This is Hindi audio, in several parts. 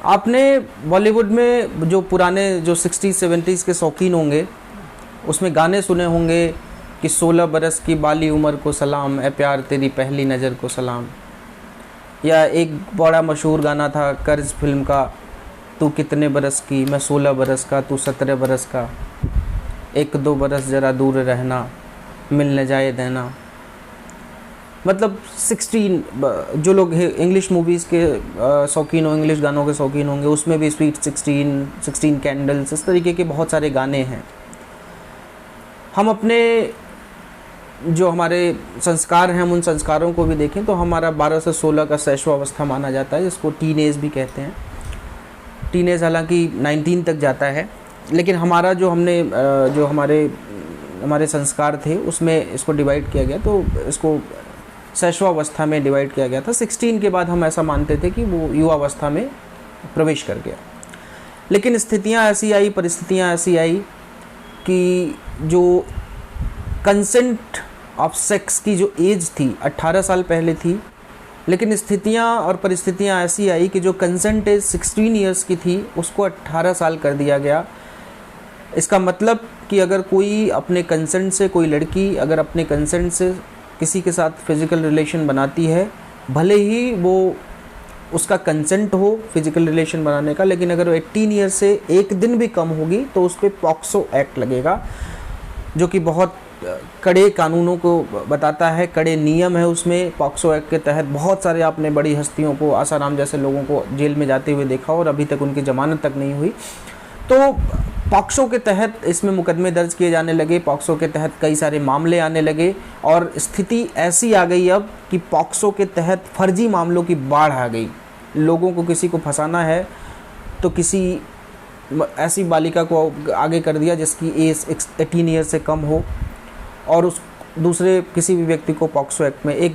आपने बॉलीवुड में जो पुराने जो 60-70s के शौकीन होंगे उसमें गाने सुने होंगे कि 16 बरस की बाली उम्र को सलाम, ए प्यार तेरी पहली नज़र को सलाम। या एक बड़ा मशहूर गाना था कर्ज फिल्म का, तू कितने बरस की, मैं 16 बरस का, तू 17 बरस का, 1-2 बरस ज़रा दूर रहना, मिल न जाए देना। मतलब 16, जो लोग इंग्लिश मूवीज़ के शौकीन हो, इंग्लिश गानों के शौकीन होंगे, उसमें भी स्वीट 16 कैंडल्स, इस तरीके के बहुत सारे गाने हैं। हम अपने जो हमारे संस्कार हैं, हम उन संस्कारों को भी देखें तो हमारा 12 से 16 का शैशवावस्था माना जाता है, जिसको टीन एज भी कहते हैं। टीन एज हालांकि 19 तक जाता है, लेकिन हमारा जो हमारे संस्कार थे उसमें इसको डिवाइड किया गया, तो इसको शैशवावस्था में डिवाइड किया गया था। 16 के बाद हम ऐसा मानते थे कि वो युवावस्था में प्रवेश कर गया। लेकिन स्थितियाँ ऐसी आई, परिस्थितियाँ ऐसी आई कि जो कंसेंट ऑफ सेक्स की जो एज थी 18 साल पहले थी, लेकिन स्थितियाँ और परिस्थितियाँ ऐसी आई कि जो कंसेंट एज 16 ईयर्स की थी उसको 18 साल कर दिया गया। इसका मतलब कि अगर कोई अपने कंसेंट से, कोई लड़की अगर अपने कंसेंट से किसी के साथ फिज़िकल रिलेशन बनाती है, भले ही वो उसका कंसेंट हो फिज़िकल रिलेशन बनाने का, लेकिन अगर वो 18 ईयर से एक दिन भी कम होगी तो उस पर पॉक्सो एक्ट लगेगा, जो कि बहुत कड़े कानूनों को बताता है, कड़े नियम है उसमें। पॉक्सो एक्ट के तहत बहुत सारे आपने बड़ी हस्तियों को, आसाराम जैसे लोगों को जेल में जाते हुए देखा और अभी तक उनकी ज़मानत तक नहीं हुई। तो पॉक्सो के तहत इसमें मुकदमे दर्ज किए जाने लगे, पॉक्सो के तहत कई सारे मामले आने लगे और स्थिति ऐसी आ गई अब कि पॉक्सो के तहत फर्जी मामलों की बाढ़ आ गई। लोगों को किसी को फंसाना है तो किसी ऐसी बालिका को आगे कर दिया जिसकी एज 18 ईयर से कम हो, और उस दूसरे किसी भी व्यक्ति को पॉक्सो एक्ट में, एक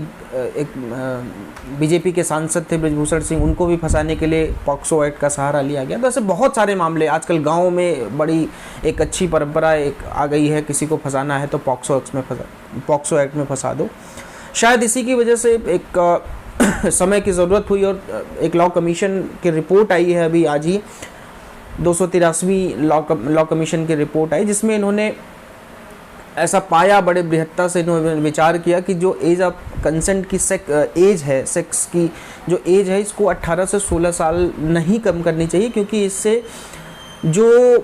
बीजेपी के सांसद थे बृजभूषण सिंह, उनको भी फंसाने के लिए पॉक्सो एक्ट का सहारा लिया गया। तो ऐसे बहुत सारे मामले आजकल गाँव में बड़ी एक अच्छी परंपरा एक आ गई है, किसी को फंसाना है तो पॉक्सो एक्ट में फंसा दो। शायद इसी की वजह से एक समय की ज़रूरत हुई और एक लॉ कमीशन की रिपोर्ट आई है अभी आज ही, 283वीं लॉ कमीशन की रिपोर्ट आई, जिसमें इन्होंने ऐसा पाया, बड़े बृहत्ता से इन्होंने विचार किया कि जो एज ऑफ कंसेंट की एज है, सेक्स की जो एज है, इसको 18 से 16 साल नहीं कम करनी चाहिए, क्योंकि इससे जो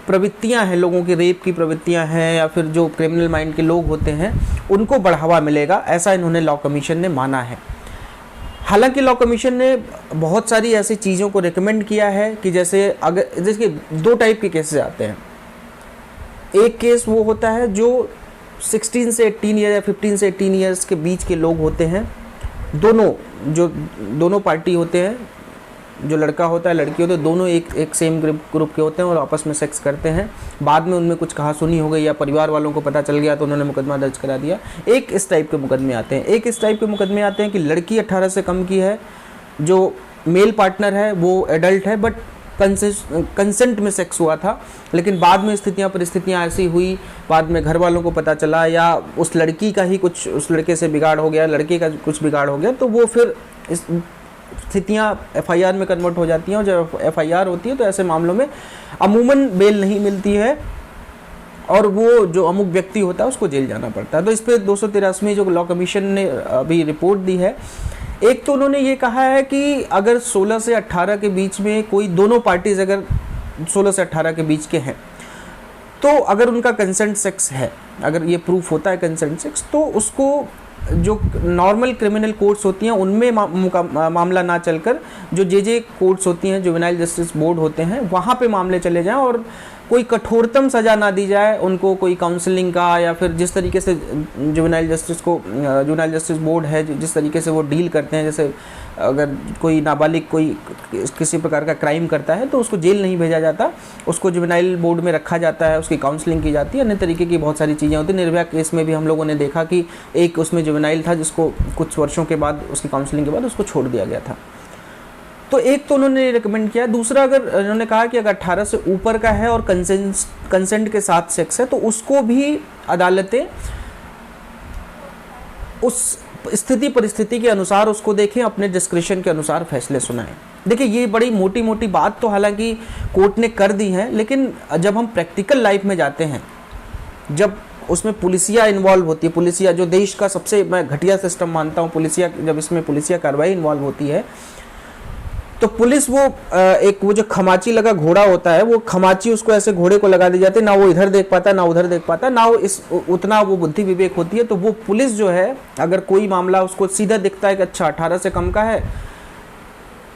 प्रवृत्तियां हैं लोगों की, रेप की प्रवृत्तियां हैं या फिर जो क्रिमिनल माइंड के लोग होते हैं उनको बढ़ावा मिलेगा, ऐसा इन्होंने लॉ कमीशन ने माना है। हालांकि लॉ कमीशन ने बहुत सारी ऐसी चीज़ों को रिकमेंड किया है कि जैसे दो टाइप के केसेस आते हैं। एक केस वो होता है जो 16 से 18 ईयर या 15 से 18 ईयर्स के बीच के लोग होते हैं, दोनों पार्टी होते हैं, जो लड़का होता है लड़की होते हैं, दोनों एक सेम ग्रुप के होते हैं और आपस में सेक्स करते हैं। बाद में उनमें कुछ कहासुनी हो गई या परिवार वालों को पता चल गया तो उन्होंने मुकदमा दर्ज करा दिया। एक इस टाइप के मुकदमे आते हैं। एक इस टाइप के मुकदमे आते हैं कि लड़की 18 से कम की है, जो मेल पार्टनर है वो एडल्ट है, बट कंसेंट में सेक्स हुआ था, लेकिन बाद में परिस्थितियाँ ऐसी हुई, बाद में घर वालों को पता चला या उस लड़की का ही कुछ उस लड़के से बिगाड़ हो गया, लड़के का कुछ बिगाड़ हो गया, तो वो फिर इस स्थितियाँ एफआईआर में कन्वर्ट हो जाती हैं। और जब एफआईआर होती है तो ऐसे मामलों में अमूमन बेल नहीं मिलती है और वो जो अमुक व्यक्ति होता है उसको जेल जाना पड़ता है। तो इस पर 283वीं जो लॉ कमीशन ने अभी रिपोर्ट दी है, एक तो उन्होंने ये कहा है कि अगर 16 से 18 के बीच में कोई दोनों पार्टीज अगर 16 से 18 के बीच के हैं, तो अगर उनका कंसेंट सेक्स है, अगर ये प्रूफ होता है कंसेंट सेक्स, तो उसको जो नॉर्मल क्रिमिनल कोर्ट्स होती हैं उनमें मामला ना चलकर जो जे कोर्ट्स होती हैं, जुवेनाइल जस्टिस बोर्ड होते हैं, वहाँ पे मामले चले जाएं और कोई कठोरतम सज़ा ना दी जाए उनको, कोई काउंसलिंग का या फिर जिस तरीके से जुवेनाइल जस्टिस बोर्ड है जिस तरीके से वो डील करते हैं, जैसे अगर कोई नाबालिग कोई किसी प्रकार का क्राइम करता है तो उसको जेल नहीं भेजा जाता, उसको जुवेनाइल बोर्ड में रखा जाता है, उसकी काउंसलिंग की जाती है, अन्य तरीके की बहुत सारी चीज़ें होती हैं। निर्भया केस में भी हम लोगों ने देखा कि एक उसमें जुवेनाइल था जिसको कुछ वर्षों के बाद उसकी काउंसलिंग के बाद उसको छोड़ दिया गया था। तो एक तो उन्होंने रिकमेंड किया। दूसरा, अगर उन्होंने कहा कि अगर 18 से ऊपर का है और कंसेंट के साथ सेक्स है तो उसको भी अदालतें उस स्थिति परिस्थिति के अनुसार उसको देखें, अपने डिस्क्रिशन के अनुसार फैसले सुनाएं। देखिए ये बड़ी मोटी मोटी बात तो हालांकि कोर्ट ने कर दी है, लेकिन जब हम प्रैक्टिकल लाइफ में जाते हैं, जब उसमें पुलिसिया इन्वॉल्व होती है, पुलिसिया जो देश का सबसे मैं घटिया सिस्टम मानता हूँ, पुलिसिया जब इसमें पुलिसिया कार्रवाई इन्वॉल्व होती है तो पुलिस वो वो जो खमाची लगा घोड़ा होता है, वो खमाची उसको ऐसे घोड़े को लगा दी जाती है, ना वो इधर देख पाता ना उधर देख पाता, ना वो उतना वो बुद्धि विवेक होती है। तो वो पुलिस जो है, अगर कोई मामला उसको सीधा दिखता है कि अच्छा 18 से कम का है,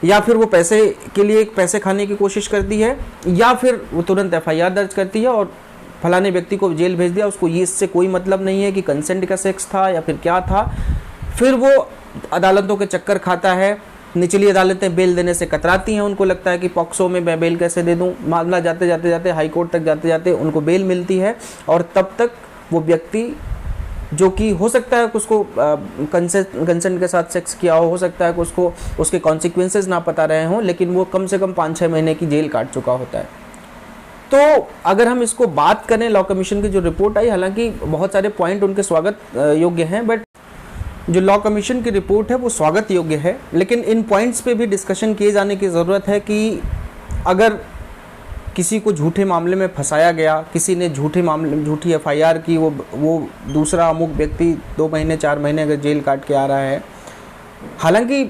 या फिर वो पैसे के लिए पैसे खाने की कोशिश करती है, या फिर वो तुरंत FIR दर्ज करती है और फलाने व्यक्ति को जेल भेज दिया, उसको ये इससे कोई मतलब नहीं है कि कंसेंट का सेक्स था या फिर क्या था। फिर वो अदालतों के चक्कर खाता है, निचली अदालतें बेल देने से कतराती हैं, उनको लगता है कि पॉक्सो में मैं बेल कैसे दे दूं। मामला जाते जाते हाई कोर्ट तक जाते जाते उनको बेल मिलती है, और तब तक वो व्यक्ति जो कि हो सकता है कि उसको कंसेंट के साथ सेक्स किया हो सकता है कि उसको उसके कॉन्सिक्वेंसेस ना पता रहे हों, लेकिन वो कम से कम 5-6 महीने की जेल काट चुका होता है। तो अगर हम इसको बात करें, लॉ कमीशन की जो रिपोर्ट आई, हालांकि बहुत सारे पॉइंट उनके स्वागत योग्य हैं, बट जो लॉ कमीशन की रिपोर्ट है वो स्वागत योग्य है, लेकिन इन पॉइंट्स पे भी डिस्कशन किए जाने की ज़रूरत है कि अगर किसी को झूठे मामले में फंसाया गया, किसी ने झूठी FIR की, वो दूसरा अमुक व्यक्ति 2 महीने 4 महीने अगर जेल काट के आ रहा है, हालांकि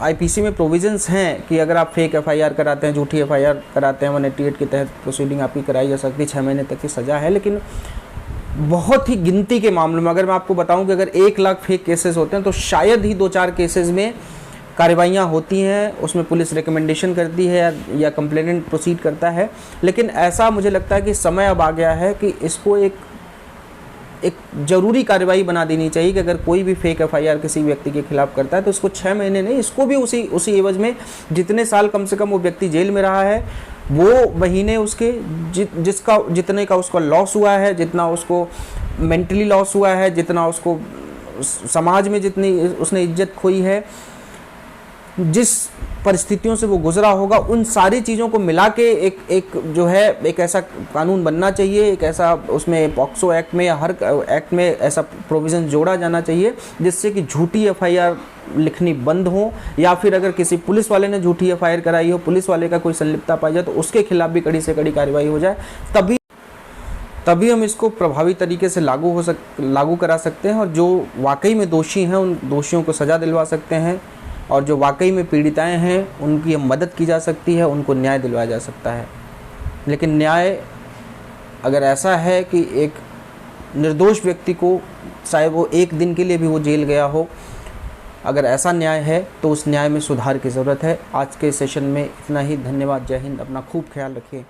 IPC में प्रोविजंस हैं कि अगर आप फेक FIR कराते हैं, झूठी FIR कराते हैं, 188 के तहत प्रोसीडिंग आपकी कराई जा सकती है, 6 महीने तक की सज़ा है। लेकिन बहुत ही गिनती के मामलों में, अगर मैं आपको बताऊं कि अगर 1 लाख फेक केसेस होते हैं तो शायद ही 2-4 केसेस में कार्रवाइयाँ होती हैं, उसमें पुलिस रिकमेंडेशन करती है या कंप्लेनेंट प्रोसीड करता है। लेकिन ऐसा मुझे लगता है कि समय अब आ गया है कि इसको एक ज़रूरी कार्रवाई बना देनी चाहिए कि अगर कोई भी फेक FIR किसी व्यक्ति के खिलाफ करता है तो उसको 6 महीने नहीं, इसको भी उसी एवज में जितने साल कम से कम वो व्यक्ति जेल में रहा है, वो महीने उसके जितने का उसका लॉस हुआ है, जितना उसको मेंटली लॉस हुआ है, जितना उसको समाज में जितनी उसने इज्जत खोई है, जिस परिस्थितियों से वो गुजरा होगा, उन सारी चीज़ों को मिला के एक जो है एक ऐसा कानून बनना चाहिए, एक ऐसा उसमें पॉक्सो एक्ट में या हर एक्ट में ऐसा प्रोविज़न जोड़ा जाना चाहिए जिससे कि झूठी FIR लिखनी बंद हो, या फिर अगर किसी पुलिस वाले ने झूठी FIR कराई हो, पुलिस वाले का कोई संलिप्तता पाई जाए तो उसके खिलाफ भी कड़ी से कड़ी कार्रवाई हो जाए। तभी हम इसको प्रभावी तरीके से लागू करा सकते हैं, और जो वाकई में दोषी हैं उन दोषियों को सज़ा दिलवा सकते हैं, और जो वाकई में पीड़िताएं हैं उनकी मदद की जा सकती है, उनको न्याय दिलवाया जा सकता है। लेकिन न्याय अगर ऐसा है कि एक निर्दोष व्यक्ति को, चाहे वो 1 दिन के लिए भी वो जेल गया हो, अगर ऐसा न्याय है तो उस न्याय में सुधार की ज़रूरत है। आज के सेशन में इतना ही। धन्यवाद। जय हिंद। अपना खूब ख्याल रखिए।